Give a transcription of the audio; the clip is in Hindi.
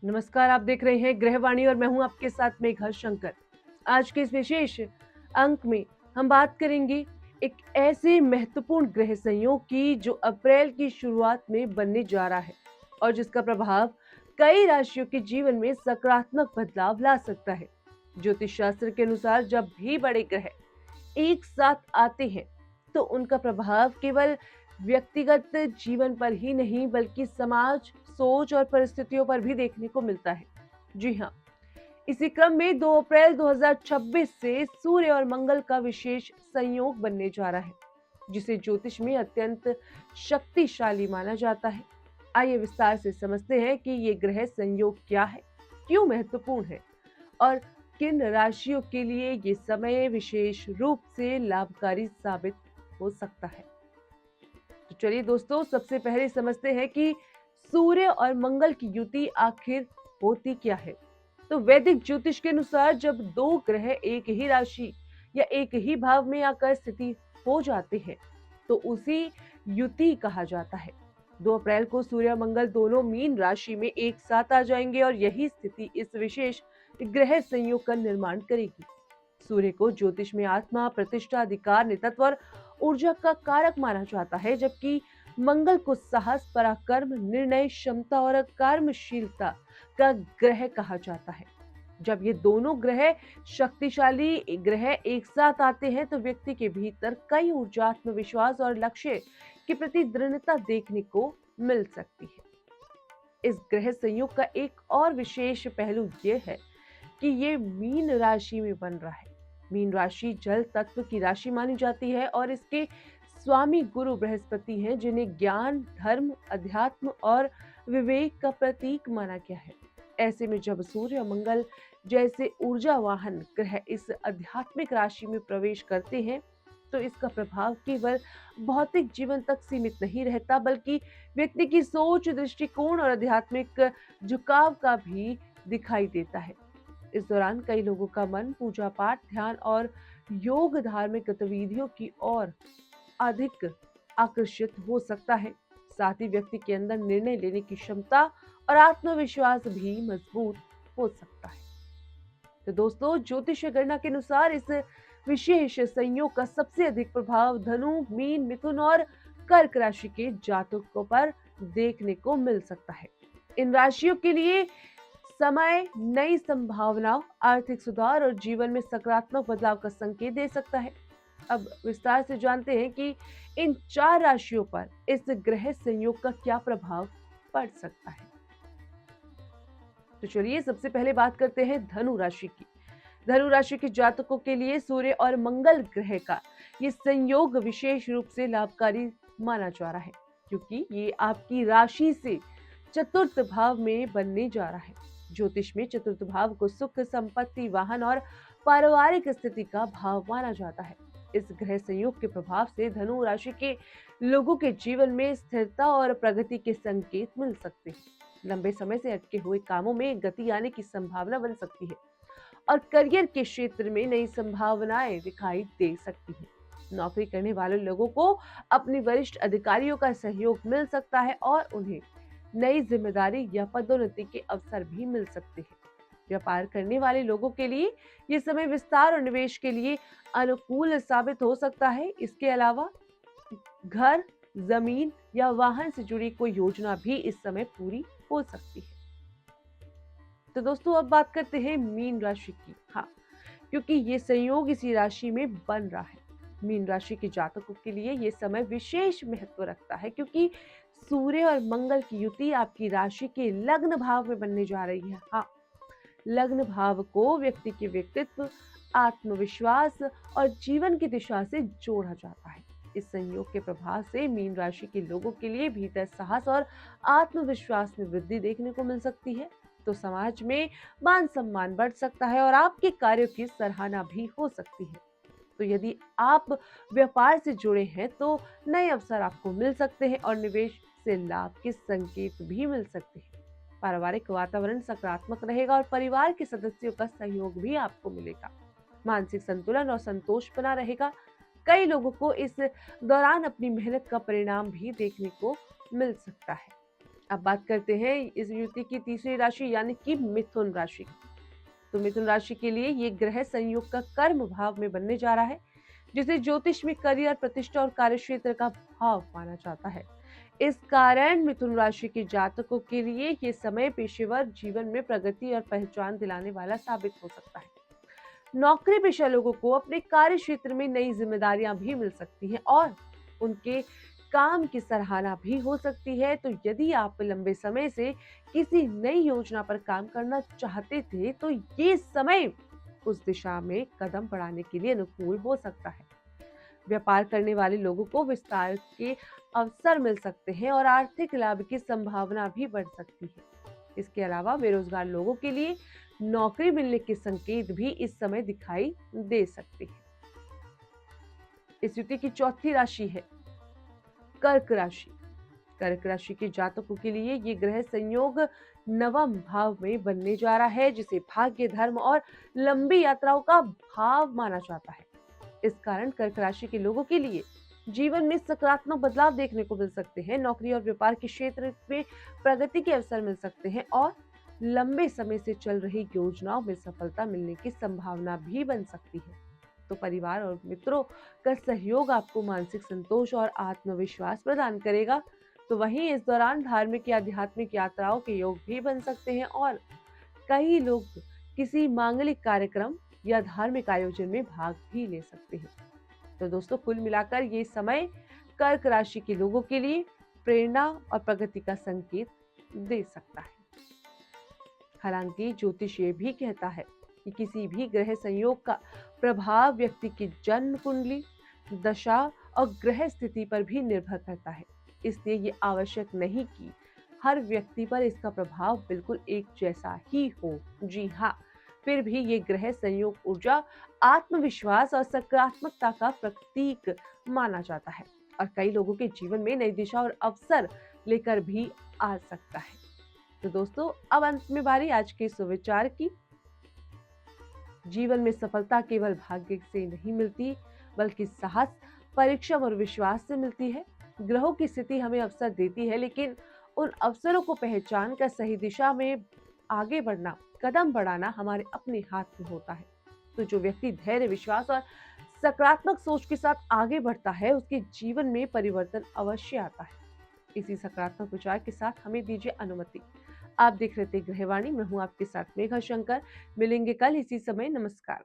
नमस्कार, आप देख रहे हैं गृहवाणी और मैं हूं आपके साथ मेघा शंकर। आज के इस विशेष अंक में हम बात करेंगे एक ऐसे महत्वपूर्ण ग्रह संयोग की जो अप्रैल की शुरुआत में बनने जा रहा है और जिसका प्रभाव कई राशियों के जीवन में सकारात्मक बदलाव ला सकता है। ज्योतिष शास्त्र के अनुसार जब भी बड़े ग्रह एक साथ आते हैं तो उनका प्रभाव केवल व्यक्तिगत जीवन पर ही नहीं बल्कि समाज, सोच और परिस्थितियों पर भी देखने को मिलता है। जी हाँ, इसी क्रम में 2 अप्रैल 2026 से सूर्य और मंगल का विशेष संयोग बनने जा रहा है, जिसे ज्योतिष में अत्यंत शक्तिशाली माना जाता है। आइए विस्तार से समझते हैं कि ये ग्रह संयोग क्या है, क्यों महत्वपूर्ण है और किन राशियों के लिए ये समय विशेष रूप से लाभकारी साबित हो सकता है। तो चलिए दोस्तों, सबसे पहले समझते हैं कि सूर्य और मंगल की युति आखिर होती क्या है। तो वैदिक ज्योतिष के अनुसार जब दो ग्रह एक ही राशि या एक ही भाव में आकर स्थिति हो जाते हैं तो उसी युति कहा जाता है। 2 अप्रैल को सूर्य और मंगल दोनों मीन राशि में एक साथ आ जाएंगे और यही स्थिति इस विशेष ग्रह संयोग का निर्माण करेगी। सूर्य को ज्योतिष में आत्मा, प्रतिष्ठा, अधिकार, नेतृत्व और ऊर्जा का कारक माना जाता है, जबकि मंगल को साहस, पराक्रम, निर्णय क्षमता और कर्मशीलता का ग्रह कहा जाता है। जब ये दोनों ग्रह शक्तिशाली ग्रह एक साथ आते हैं तो व्यक्ति के भीतर कई ऊर्जा, आत्मविश्वास और लक्ष्य के प्रति दृढ़ता देखने को मिल सकती है। इस ग्रह संयोग का एक और विशेष पहलू ये है कि ये मीन राशि में बन रहा है। मीन राशि जल तत्व की राशि मानी जाती है और इसके स्वामी गुरु बृहस्पति हैं, जिन्हें ज्ञान, धर्म, अध्यात्म और विवेक का प्रतीक माना गया है। ऐसे में जब सूर्य और मंगल जैसे ऊर्जा वाहन ग्रह इस आध्यात्मिक राशि में प्रवेश करते हैं तो इसका प्रभाव केवल भौतिक जीवन तक सीमित नहीं रहता बल्कि व्यक्ति की सोच, दृष्टिकोण और आध्यात्मिक झुकाव का भी दिखाई देता है। इस दौरान कई लोगों का मन पूजा पाठ, ध्यान और योग धार्मिक गतिविधियों की ओर अधिक आकर्षित हो सकता है। साथ ही व्यक्ति के अंदर निर्णय लेने की क्षमता और आत्मविश्वास भी मजबूत हो सकता है। तो दोस्तों, ज्योतिष गणना के अनुसार इस विशेष संयोग का सबसे अधिक प्रभाव धनु, मीन, मिथुन और कर्क राशि के जातकों पर देखने को मिल सकता है। इन राशियों के लिए समय नई संभावनाओं, आर्थिक सुधार और जीवन में सकारात्मक बदलाव का संकेत दे सकता है। अब विस्तार से जानते हैं कि इन 4 राशियों पर इस ग्रह संयोग का क्या प्रभाव पड़ सकता है। तो चलिए सबसे पहले बात करते हैं धनु राशि की। धनु राशि के जातकों के लिए सूर्य और मंगल ग्रह का ये संयोग विशेष रूप से लाभकारी माना जा रहा है, क्योंकि ये आपकी राशि से चतुर्थ भाव में बनने जा रहा है। ज्योतिष में चतुर्थ भाव को सुख, संपत्ति, वाहन और पारिवारिक स्थिति का भाव माना जाता है। इस ग्रह संयोग के प्रभाव से धनु राशि के लोगों के जीवन में स्थिरता और प्रगति के संकेत मिल सकते हैं। लंबे समय से अटके हुए कामों में गति आने की संभावना बन सकती है और करियर के क्षेत्र में नई संभावनाएं दिखाई दे सकती हैं। नौकरी करने वाले लोगों को अपने वरिष्ठ अधिकारियों का सहयोग मिल सकता है और उन्हें नई जिम्मेदारी या पदोन्नति के अवसर भी मिल सकते हैं। व्यापार करने वाले लोगों के लिए ये समय विस्तार और निवेश के लिए अनुकूल साबित हो सकता है। इसके अलावा घर, जमीन या वाहन से जुड़ी कोई योजना भी इस समय पूरी हो सकती है। तो दोस्तों, अब बात करते हैं मीन राशि की। हाँ, क्योंकि ये संयोग इसी राशि में बन रहा है। मीन राशि के जातकों के लिए ये समय विशेष महत्व रखता है, क्योंकि सूर्य और मंगल की युति आपकी राशि के लग्न भाव में बनने जा रही है। हाँ, लग्न भाव को व्यक्ति के व्यक्तित्व, आत्मविश्वास और जीवन की दिशा से जोड़ा जाता है। इस संयोग के प्रभाव से मीन राशि के लोगों के लिए भीतर साहस और आत्मविश्वास में वृद्धि देखने को मिल सकती है। तो समाज में मान सम्मान बढ़ सकता है और आपके कार्यों की सराहना भी हो सकती है। तो यदि आप व्यापार से जुड़े हैं तो नए अवसर आपको मिल सकते हैं और निवेश से लाभ के संकेत भी मिल सकते हैं। पारिवारिक वातावरण सकारात्मक रहेगा और परिवार के सदस्यों का सहयोग भी आपको मिलेगा। मानसिक संतुलन और संतोष बना रहेगा। कई लोगों को इस दौरान अपनी मेहनत का परिणाम भी देखने को मिल सकता है। अब बात करते हैं इस युति की तीसरी राशि यानी कि मिथुन राशि। तो मिथुन राशि के लिए ये ग्रह संयोग का कर्म भाव में बनने जा रहा है, जिसे ज्योतिष में करियर, प्रतिष्ठा और कार्यक्षेत्र का भाव माना जाता है। इस कारण मिथुन राशि के जातकों के लिए ये समय पेशेवर जीवन में प्रगति और पहचान दिलाने वाला साबित हो सकता है। नौकरी पेशा लोगों को अपने कार्य क्षेत्र में नई जिम्मेदारियां भी मिल सकती हैं और उनके काम की सराहना भी हो सकती है। तो यदि आप लंबे समय से किसी नई योजना पर काम करना चाहते थे, तो ये समय उस दिशा में कदम बढ़ाने के लिए अनुकूल हो सकता है। व्यापार करने वाले लोगों को विस्तार के अवसर मिल सकते हैं और आर्थिक लाभ की संभावना भी बढ़ सकती है। इसके अलावा बेरोजगार लोगों के लिए नौकरी मिलने के संकेत भी इस समय दिखाई दे सकते हैं। इस युति की चौथी राशि है कर्क राशि। कर्क राशि के जातकों के लिए ये ग्रह संयोग नवम भाव में बनने जा रहा है, जिसे भाग्य, धर्म और लंबी यात्राओं का भाव माना जाता है। इस कारण कर्क राशि के लोगों के लिए जीवन में सकारात्मक बदलाव देखने को मिल सकते हैं। नौकरी और व्यापार के क्षेत्र में प्रगति के अवसर मिल सकते हैं और लंबे समय से चल रही योजनाओं में सफलता मिलने की संभावना भी बन सकती है। तो परिवार और मित्रों का सहयोग आपको मानसिक संतोष और आत्मविश्वास प्रदान करेगा। तो वहीं इस दौरान धार्मिक या आध्यात्मिक यात्राओं के योग भी बन सकते हैं और कई लोग किसी मांगलिक कार्यक्रम या धार्मिक आयोजन में भाग भी ले सकते हैं। तो दोस्तों, कुल मिलाकर ये समय कर्क राशि के लोगों के लिए प्रेरणा और प्रगति का संकेत दे सकता है। हालांकि ज्योतिष ये भी कहता है कि किसी भी ग्रह संयोग का प्रभाव व्यक्ति की जन्म कुंडली, दशा और ग्रह स्थिति पर भी निर्भर करता है। इसलिए ये आवश्यक नहीं कि हर व्यक्ति पर इसका प्रभाव बिल्कुल एक जैसा ही हो। जी हाँ, फिर भी ये ग्रह संयोग ऊर्जा आत्मविश्वास और सकारात्मकता का प्रतीक माना जाता है और कई लोगों के जीवन में नई दिशा और अवसर लेकर भी आ सकता है। तो दोस्तों, अब अंत में बारी आज के सुविचार की। जीवन में सफलता केवल भाग्य से नहीं मिलती, बल्कि साहस, परिश्रम और विश्वास से मिलती है। ग्रहों की स्थिति हमें अवसर देती है, लेकिन उन अवसरों को पहचान कर सही दिशा में आगे बढ़ना, कदम बढ़ाना हमारे अपने हाथ में होता है। तो जो व्यक्ति धैर्य, विश्वास और सकारात्मक सोच के साथ आगे बढ़ता है, उसके जीवन में परिवर्तन अवश्य आता है। इसी सकारात्मक विचार के साथ हमें दीजिए अनुमति। आप देख रहे थे गृहवाणी, मैं हूं आपके साथ मेघा शंकर। मिलेंगे कल इसी समय। नमस्कार।